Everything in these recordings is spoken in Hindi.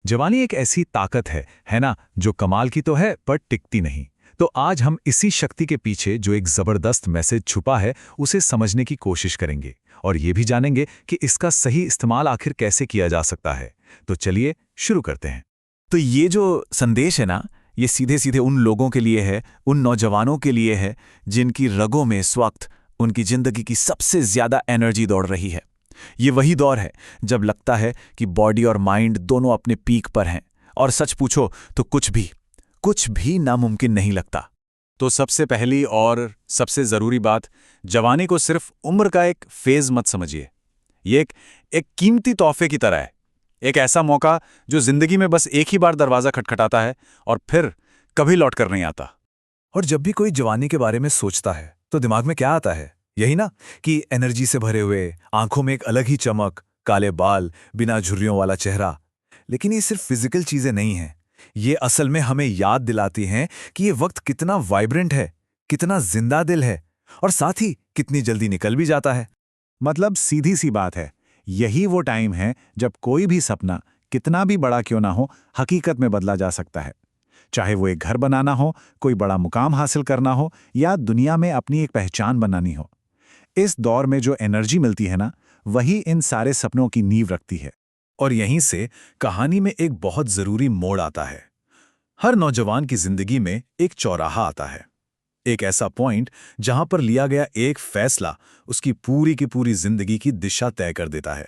जवानी एक ऐसी ताकत है ना, जो कमाल की तो है पर टिकती नहीं। तो आज हम इसी शक्ति के पीछे जो एक जबरदस्त मैसेज छुपा है उसे समझने की कोशिश करेंगे और ये भी जानेंगे कि इसका सही इस्तेमाल आखिर कैसे किया जा सकता है। तो चलिए शुरू करते हैं। तो ये जो संदेश है ना, ये सीधे सीधे उन लोगों के लिए है, उन नौजवानों के लिए है जिनकी रगों में इस वक्त उनकी जिंदगी की सबसे ज्यादा एनर्जी दौड़ रही है। ये वही दौर है जब लगता है कि बॉडी और माइंड दोनों अपने पीक पर हैं और सच पूछो तो कुछ भी नामुमकिन नहीं लगता। तो सबसे पहली और सबसे ज़रूरी बात, जवानी को सिर्फ उम्र का एक फेज़ मत समझिए। ये एक कीमती तोहफे की तरह है, एक ऐसा मौका जो ज़िंदगी में बस एक ही बार दरवाज़ा खटखटाता है और फिर कभी लौट कर नहीं आता। और जब भी कोई जवानी के बारे में सोचता है तो दिमाग में क्या आता है? यही ना कि एनर्जी से भरे हुए, आंखों में एक अलग ही चमक, काले बाल, बिना झुर्रियों वाला चेहरा। लेकिन ये सिर्फ फिजिकल चीजें नहीं हैं। ये असल में हमें याद दिलाती हैं कि ये वक्त कितना वाइब्रेंट है, कितना जिंदा दिल है और साथ ही कितनी जल्दी निकल भी जाता है। मतलब सीधी सी बात है, यही वो टाइम है जब कोई भी सपना कितना भी बड़ा क्यों ना हो, हकीकत में बदला जा सकता है। चाहे वो एक घर बनाना हो, कोई बड़ा मुकाम हासिल करना हो या दुनिया में अपनी एक पहचान बनानी हो। इस दौर में जो एनर्जी मिलती है ना, वही इन सारे सपनों की नींव रखती है। और यहीं से कहानी में एक बहुत जरूरी मोड़ आता है। हर नौजवान की जिंदगी में एक चौराहा आता है, एक ऐसा पॉइंट जहां पर लिया गया एक फैसला उसकी पूरी की पूरी जिंदगी की दिशा तय कर देता है।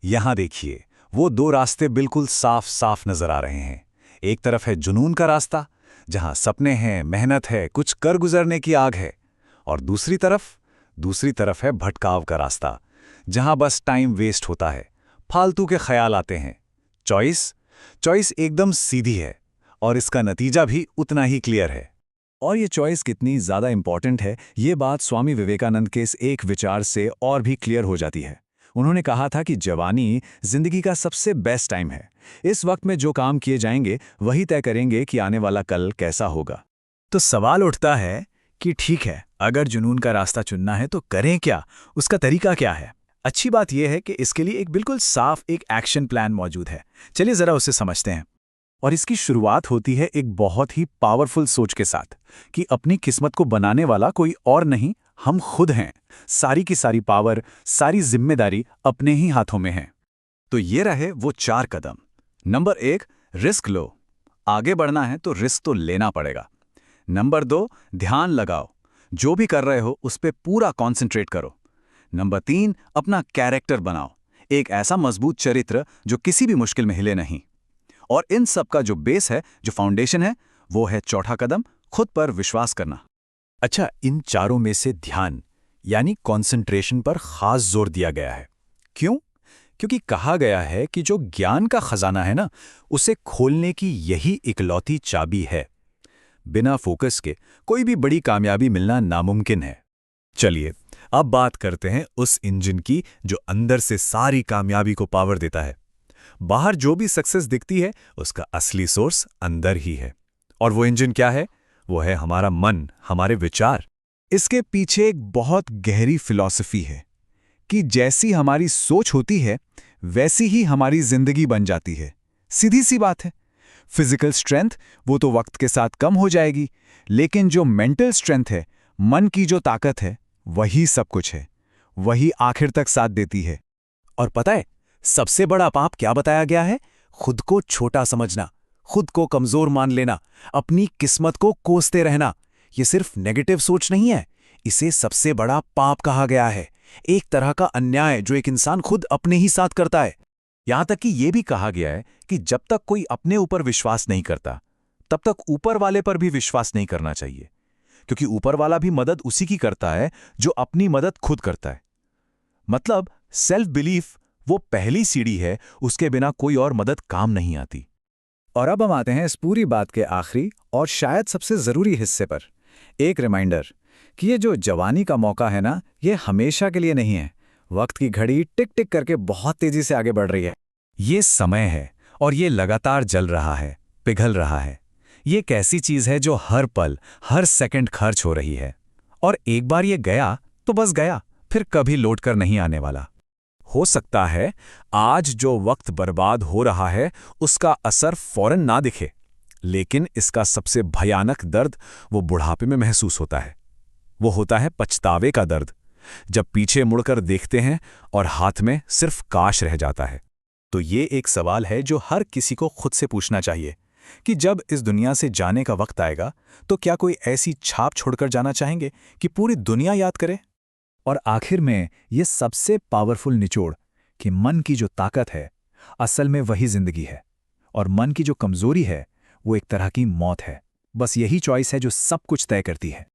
यहां देखिए, वो दो रास्ते बिल्कुल साफ साफ नजर आ रहे हैं। एक तरफ है जुनून का रास्ता, जहां सपने हैं, मेहनत है, कुछ कर गुजरने की आग है। और दूसरी तरफ है भटकाव का रास्ता, जहां बस टाइम वेस्ट होता है, फालतू के ख्याल आते हैं। चॉइस एकदम सीधी है और इसका नतीजा भी उतना ही क्लियर है। और ये चॉइस कितनी ज्यादा इंपॉर्टेंट है, ये बात स्वामी विवेकानंद के इस एक विचार से और भी क्लियर हो जाती है। उन्होंने कहा था कि जवानी जिंदगी का सबसे बेस्ट टाइम है। इस वक्त में जो काम किए जाएंगे वही तय करेंगे कि आने वाला कल कैसा होगा। तो सवाल उठता है कि ठीक है, अगर जुनून का रास्ता चुनना है तो करें क्या, उसका तरीका क्या है? अच्छी बात यह है कि इसके लिए एक बिल्कुल साफ एक एक्शन प्लान मौजूद है। चलिए जरा उसे समझते हैं। और इसकी शुरुआत होती है एक बहुत ही पावरफुल सोच के साथ कि अपनी किस्मत को बनाने वाला कोई और नहीं, हम खुद हैं। सारी की सारी पावर, सारी जिम्मेदारी अपने ही हाथों में है। तो ये रहे वो 4 कदम। नंबर 1, रिस्क लो। आगे बढ़ना है तो रिस्क तो लेना पड़ेगा। नंबर 2, ध्यान लगाओ। जो भी कर रहे हो उस पे पूरा कॉन्सेंट्रेट करो। नंबर 3, अपना कैरेक्टर बनाओ, एक ऐसा मजबूत चरित्र जो किसी भी मुश्किल में हिले नहीं। और इन सब का जो बेस है, जो फाउंडेशन है, वो है चौथा कदम, खुद पर विश्वास करना। अच्छा, इन चारों में से ध्यान यानी कॉन्सेंट्रेशन पर खास जोर दिया गया है। क्यों? क्योंकि कहा गया है कि जो ज्ञान का खजाना है ना, उसे खोलने की यही इकलौती चाबी है। बिना फोकस के कोई भी बड़ी कामयाबी मिलना नामुमकिन है। चलिए अब बात करते हैं उस इंजन की जो अंदर से सारी कामयाबी को पावर देता है। बाहर जो भी सक्सेस दिखती है उसका असली सोर्स अंदर ही है। और वो इंजन क्या है? वो है हमारा मन, हमारे विचार। इसके पीछे एक बहुत गहरी फिलॉसफी है कि जैसी हमारी सोच होती है वैसी ही हमारी जिंदगी बन जाती है। सीधी सी बात है। फिजिकल स्ट्रेंथ वो तो वक्त के साथ कम हो जाएगी, लेकिन जो मेंटल स्ट्रेंथ है, मन की जो ताकत है, वही सब कुछ है, वही आखिर तक साथ देती है। और पता है सबसे बड़ा पाप क्या बताया गया है? खुद को छोटा समझना, खुद को कमजोर मान लेना, अपनी किस्मत को कोसते रहना। ये सिर्फ नेगेटिव सोच नहीं है, इसे सबसे बड़ा पाप कहा गया है। एक तरह का अन्याय जो एक इंसान खुद अपने ही साथ करता है। यहां तक कि यह भी कहा गया है कि जब तक कोई अपने ऊपर विश्वास नहीं करता, तब तक ऊपर वाले पर भी विश्वास नहीं करना चाहिए, क्योंकि ऊपर वाला भी मदद उसी की करता है जो अपनी मदद खुद करता है। मतलब सेल्फ बिलीफ वो पहली सीढ़ी है, उसके बिना कोई और मदद काम नहीं आती। और अब हम आते हैं इस पूरी बात के आखिरी और शायद सबसे जरूरी हिस्से पर। एक रिमाइंडर कि ये जो जवानी का मौका है ना, ये हमेशा के लिए नहीं है। वक्त की घड़ी टिक टिक करके बहुत तेजी से आगे बढ़ रही है। ये समय है और ये लगातार जल रहा है, पिघल रहा है। ये एक ऐसी चीज है जो हर पल, हर सेकंड खर्च हो रही है। और एक बार ये गया तो बस गया, फिर कभी लौट कर नहीं आने वाला। हो सकता है आज जो वक्त बर्बाद हो रहा है उसका असर फौरन ना दिखे, लेकिन इसका सबसे भयानक दर्द वो बुढ़ापे में महसूस होता है। वो होता है पछतावे का दर्द, जब पीछे मुड़कर देखते हैं और हाथ में सिर्फ काश रह जाता है। तो ये एक सवाल है जो हर किसी को खुद से पूछना चाहिए कि जब इस दुनिया से जाने का वक्त आएगा तो क्या कोई ऐसी छाप छोड़कर जाना चाहेंगे कि पूरी दुनिया याद करे? और आखिर में ये सबसे पावरफुल निचोड़ कि मन की जो ताकत है असल में वही जिंदगी है, और मन की जो कमजोरी है वो एक तरह की मौत है। बस यही चॉइस है जो सब कुछ तय करती है।